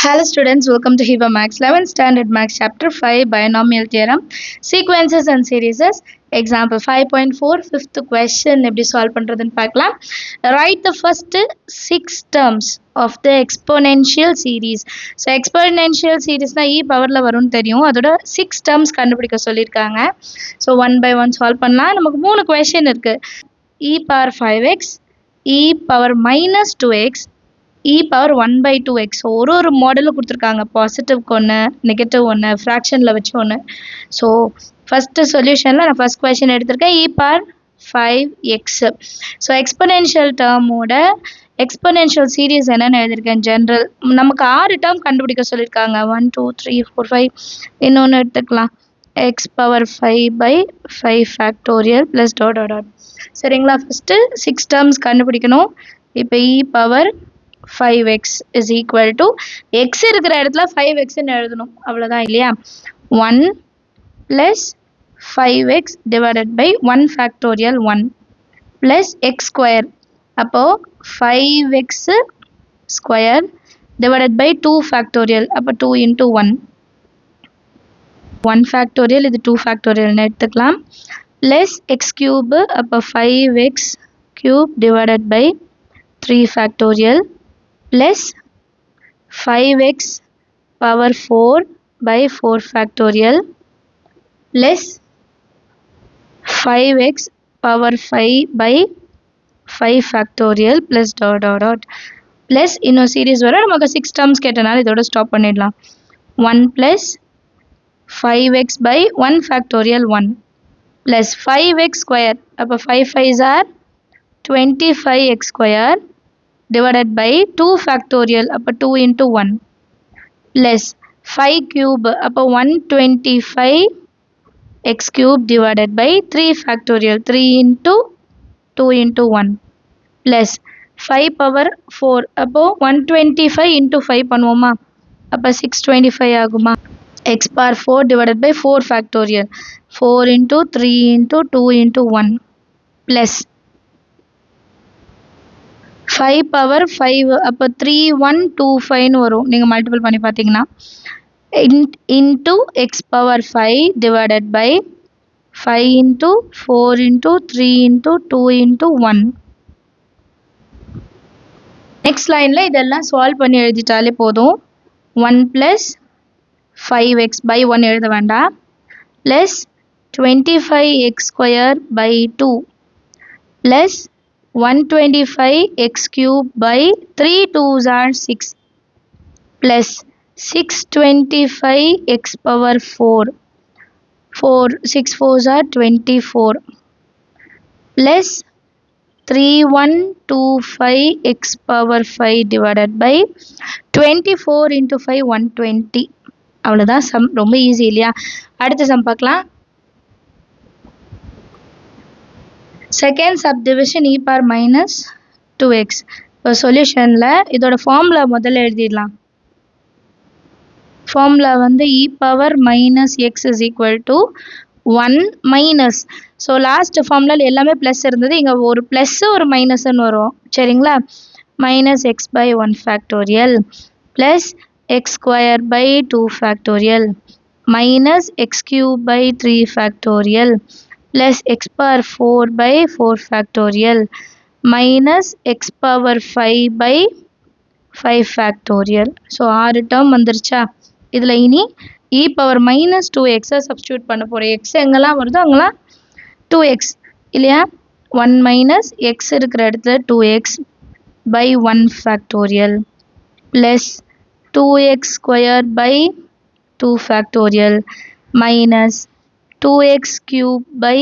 Hello students, welcome to Hiva Max 11th Standard Max Chapter 5 Binomial Theorem Sequences and Series. Example 5.4 fifth question எப்படி solve பண்றதுன்னு பார்க்கலாம். Write the first 6 terms of the exponential series. So exponential series na e பவர்ல வரும்னு தெரியும். அதோட 6 terms கண்டுபிடிக்க சொல்லிருக்காங்க. So one by one solve பண்ணலாம். நமக்கு 3 question இருக்கு. e power 5x, e power minus 2x, e power 1 by 2x. ஒரு மாடலில் கொடுத்துருக்காங்க. பாசிட்டிவ்க்கு ஒன்று, நெகட்டிவ் ஒன்று, ஃப்ராக்ஷனில் வச்சு ஒன்று. ஸோ ஃபஸ்ட்டு சொல்யூஷனில் நான் ஃபஸ்ட் கொஷின் எடுத்திருக்கேன் e power 5x. So exponential டேர்மோட எக்ஸ்பொனென்ஷியல் சீரீஸ் என்னென்னு எழுதியிருக்கேன். ஜென்ரல் நமக்கு 6 டேர்ம் கண்டுபிடிக்க சொல்லியிருக்காங்க. 1 2 3 4 5. இன்னொன்று எடுத்துக்கலாம். x power 5 by 5 factorial plus dot dot dot. சரிங்களா? ஃபஸ்ட்டு 6 டேர்ம்ஸ் கண்டுபிடிக்கணும். இப்போ e power 5x is equal to x இருக்கிற இடத்துல 5x ன்னு எழுதணும். அவ்வளோதான் இல்லையா? 1 plus 5x divided by 1 factorial 1 plus x square. அப்போ 5x square divided by 2 factorial. அப்போ 2 into 1. 1 factorial இது 2 factorial எடுத்துக்கலாம். plus x cube. அப்போ 5x cube divided by 3 factorial plus 5x power 4 by 4 factorial plus 5x power 5 by 5 factorial plus dot dot dot plus இன்னும் series வர நமக்கு 6 terms கேட்டனால இதோட stop பண்ணிடலாம். 1 plus 5x by 1 factorial 1 plus 5x square. அப்போ 5 5s are 25x square divided by 2 factorial. அப்போ 2 into 1 plus 5 cube. அப்போ 125 x cube divided by 3 factorial. 3 into 2 into 1 plus 5 power 4. அப்போ 125 into 5 பண்ணுவோமா? அப்போ 625 ஆகுமா? x power 4 divided by 4 factorial. 4 into 3 into 2 into 1 plus 5 power 5. அப்போ 3125 வரும். நீங்கள் மல்டிபிள் பண்ணி பார்த்தீங்கன்னா into x power 5 divided by 5 into 4 into 3 into 2 into 1. Next லைனில் இதெல்லாம் சால்வ் பண்ணி எழுதிட்டாலே போதும். 1 plus 5x by 1 எழுத வேண்டாம். plus 25x square by 2 plus 125x cube by 3 2s are 6 plus 625x power 4. 6 4s are 24 plus 3125x power 5 divided by 24 into 5 120. அவ்வளோதான் some. ரொம்ப easy இல்லையா? அடுத்த சம் பார்க்கலாம். Second subdivision e power minus 2x. இப்போ சொல்யூஷனில் இதோட formula முதல்ல எழுதிடலாம். Formula வந்து e power minus x is equal to 1 minus. So last ஃபார்முலாவில் எல்லாமே ப்ளஸ் இருந்தது. இங்கே ஒரு ப்ளஸ்ஸு ஒரு மைனஸ்ன்னு வரும். சரிங்களா? minus x by 1 factorial plus x square by 2 factorial minus x cube by 3 factorial plus x power 4 by 4 factorial minus x power 5 by 5 factorial. So 6 term வந்துருச்சா? இதில் இனி e power minus 2x substitute பண்ண போகிறோம். x எங்கெல்லாம் வருதோ அங்கெல்லாம் 2x இல்லையா? 1 minus x இருக்கிற இடத்துல 2x by 1 factorial plus 2x square by 2 factorial minus 2x cube by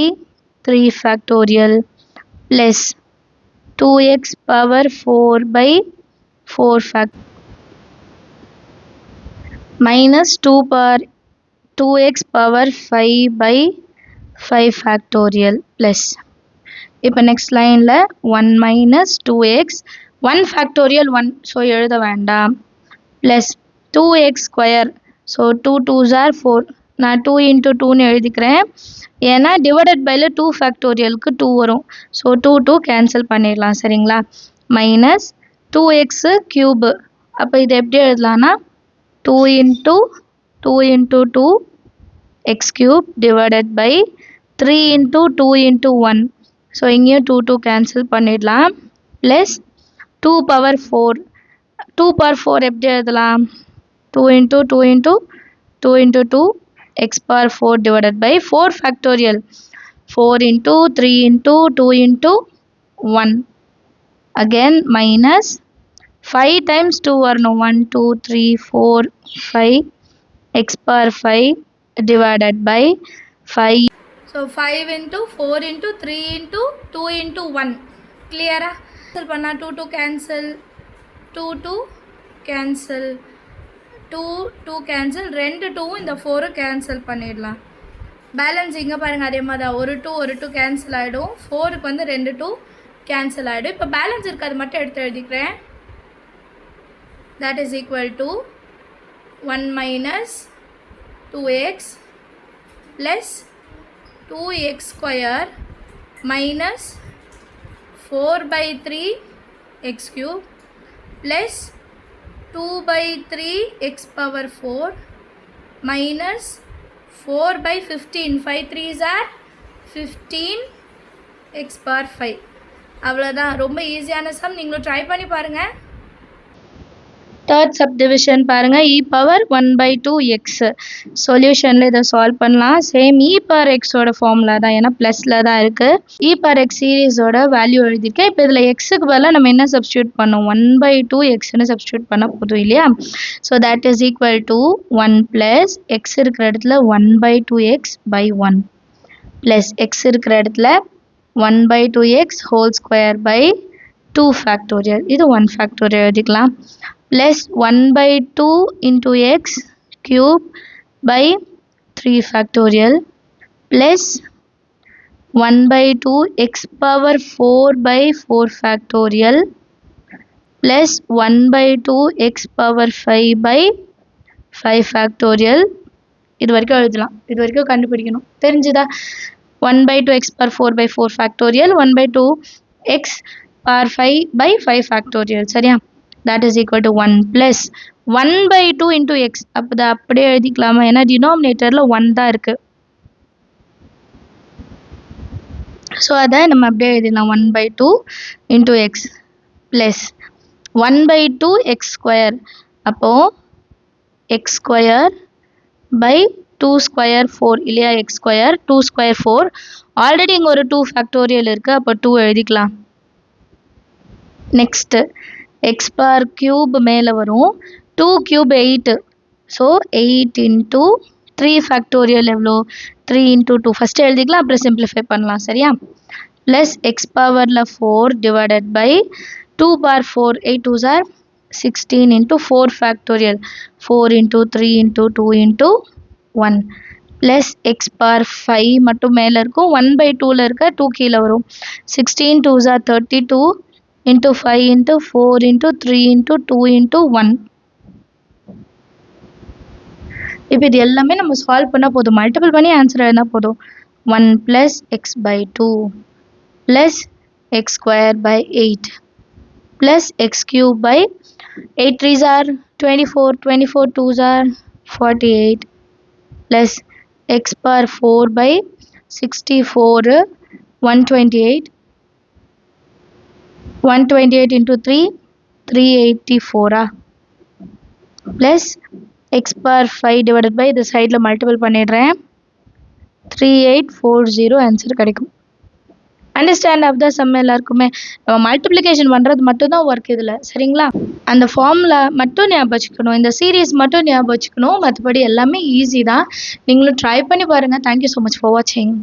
3 factorial plus 2x power 4 by 4 factorial minus 2x power 5 by 5 factorial plus. இப்போ next லைனில் 1 minus 2x 1 factorial 1. ஸோ எழுத வேண்டாம். plus 2x square. So 2 2s are 4. நான் 2 into 2ன்னு எழுதிக்கிறேன். ஏன்னா divided பைல 2 ஃபேக்டோரியலுக்கு 2 வரும். So 2 2 cancel பண்ணிடலாம். சரிங்களா? Minus 2x cube. அப்போ இது எப்படி எழுதலாம்னா 2 into 2 into 2 x cube divided by 3 into 2 into 1. So இங்கேயும் 2 cancel பண்ணிடலாம். Plus 2 power 4. 2 power 4 எப்படி எழுதலாம்? 2 into 2 into 2 into 2 x power 4 divided by 4 factorial. 4 into 3 into 2 into 1. Again minus 5 times 2 or no 1, 2, 3, 4, 5 x power 5 divided by 5. So 5 into 4 into 3 into 2 into 1. Clear? Cancel panna 2 cancel. 2 cancel. 2 cancel. 2 இந்த 4 cancel பண்ணிடலாம். Balance இங்கே பாருங்கள் அதே மாதிரி தான் ஒரு 2 cancel ஆகிடும். 4க்கு வந்து 2 கேன்சல் ஆகிடும். இப்போ பேலன்ஸ் இருக்குது அது மட்டும் எடுத்து எழுதிக்கிறேன். that is equal to 1 minus 2x plus 2x square minus 4 by 3 x cube plus 2 by 3 x power 4 minus 4 by 15. 5 3s are 15 x power 5. அவ்வளோதான். ரொம்ப ஈஸியான சம். நீங்களும் ட்ரை பண்ணி பாருங்கள். தேர்ட் சப்டிவிஷன் பாருங்கள். e பவர் 1/2x சொல்யூஷனில் இதை சால்வ் பண்ணலாம். Same e power எக்ஸோட ஃபார்முலா தான், ஏன்னா ப்ளஸில் தான் இருக்குது. e பவர் எக்ஸ் சீரீஸோட வேல்யூ எழுதியிருக்கேன். இப்போ இதில் எக்ஸுக்கு பதிலாக நம்ம என்ன சப்ஸ்டியூட் பண்ணோம்? 1/2xன்னு சப்ஸ்டியூட் பண்ண போதும் இல்லையா? So that is equal to 1 plus X இருக்கிற இடத்துல 1/2x by 1 ப்ளஸ் எக்ஸ் இருக்கிற இடத்துல 1/2x whole square by 2 factorial. இது 1 ஃபேக்டோரியல் எழுதிக்கலாம். plus 1/2 into x cube by 3 factorial plus 1/2 x power 4 by 4 factorial plus 1/2 x power 5 by 5 factorial. இது வரைக்கும் எழுதலாம். இது வரைக்கும் கண்டுபிடிக்கணும். தெரிஞ்சுதா? 1/2 x power 4 by 4 factorial 1/2 x power 5 by 5 factorial. சரியா? that is equal to 1 plus 1/2 into x. அப்போ தான் அப்படியே எழுதிக்கலாமா? ஏன்னா டினாமினேட்டரில் 1 தான் இருக்குது. ஸோ அதை நம்ம அப்படியே எழுதிடலாம். 1/2 into x plus 1/2 x square. அப்போது x square by 2 square 4 இல்லையா? x square 2 square 4. ஆல்ரெடி இங்கே ஒரு 2 ஃபேக்டோரியல் இருக்குது. அப்போ 2 எழுதிக்கலாம். நெக்ஸ்ட்டு x bar cube மேலே வரும். 2 cube 8. ஸோ 8 into 3 factorial எவ்வளோ? 3 into 2. ஃபஸ்ட்டு எழுதிக்கலாம், அப்புறம் சிம்பிளிஃபை பண்ணலாம். சரியா? ப்ளஸ் எக்ஸ் பவரில் 4 divided by 2 bar 4 8 2s are 16 into 4 factorial 4 into 3 into 2 into 1 plus X பார் 5 மட்டும் மேலே இருக்கும். 1/2ல் இருக்க 2 கீழே வரும். 16 2s are 32 into 5 into 4 into 3 into 2 into 1. இப்போ இது எல்லாமே நம்ம சால்வ் பண்ணால் போதும். மல்டிபிள் பண்ணி ஆன்சர் எழுதினா போதும். 1 plus x by 2 plus x square by 8 plus x cube by 8 3s are 24 24 2s are 48 plus x power 4 by 64 128 128 into 3 384 plus x power 5 divided by the side multiple பண்ணிடுறேன். 3840 answer கிடைக்கும். Understand of the some எல்லாருக்குமே. நம்ம multiplication பண்ணுறது மட்டும்தான் work இதில். சரிங்களா? அந்த formula மட்டும் ஞாபகம் வச்சுக்கணும், இந்த சீரீஸ் மட்டும் ஞாபகம் வச்சுக்கணும். மற்றபடி எல்லாமே ஈஸி தான். நீங்களும் ட்ரை பண்ணி பாருங்கள். தேங்க்யூ ஸோ மச் ஃபார் வாட்சிங்.